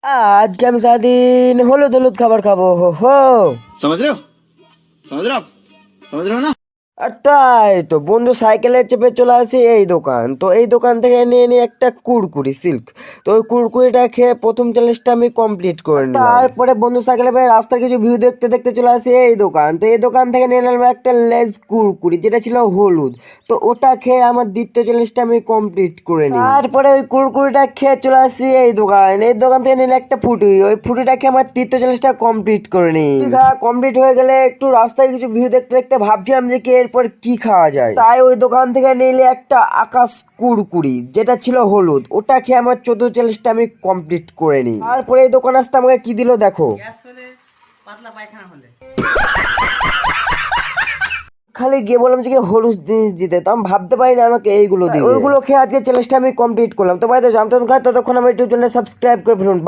আজকে আমি সারাদিন হলুদ হলুদ খাবার খাবো। হো হো। समझ रहे हो समझ रहे हो आप समझ रहे हो ना। আর তাই তো বন্ধু সাইকেলে চেপে চলে আসি এই দোকান। তো এই দোকান থেকে নিয়ে নিই একটা কুরকুরি সিল্ক। তো ওই কুরকুরিটা খেয়ে প্রথম চ্যালেঞ্জটা আমি কমপ্লিট করে নিলাম। তারপরে বন্ধু সাইকেলে পেয়ে রাস্তার কিছু ভিউ দেখতে দেখতে চলে আসি এই দোকান। তো এই দোকান থেকে নিয়ে নিলাম একটা লেজ কুরকুরি, যেটা ছিল হলুদ। তো ওটা খেয়ে আমার দ্বিতীয় চ্যালেঞ্জটা আমি কমপ্লিট করে নিই। তারপরে ওই কুরকুরিটা খেয়ে চলে আসি এই দোকান। এই দোকান থেকে নিলে একটা ফুটি, ওই ফুটিটা খেয়ে আমার তৃতীয় চ্যালেঞ্জটা কমপ্লিট করে নিই। কমপ্লিট হয়ে গেলে একটু রাস্তায় কিছু ভিউ দেখতে দেখতে ভাবছিলাম যে কি এরপর কি খাওয়া যায়। তাই ওই দোকান থেকে নিলে একটা আকাশ কুরকুরি, যেটা ছিল হলুদ। ওটা খেয়ে আমার চতুর্থ চ্যালেঞ্জটা আমি কমপ্লিট করে নিই। তারপরে এই দোকান আসতে আমাকে কি দিল দেখো। খালি গিয়ে বললাম যে কি হলুদ জিনিস দিতে, তো আমি ভাবতে পারি না আমাকে এইগুলো দিবে। ওইগুলো খেয়ে আজকে চ্যালেঞ্জটা আমি কমপ্লিট করলাম। তো ভাই জানতেন খাই ততক্ষণ আমার ইউটিউব চ্যানেল সাবস্ক্রাইব করে ফেলুন।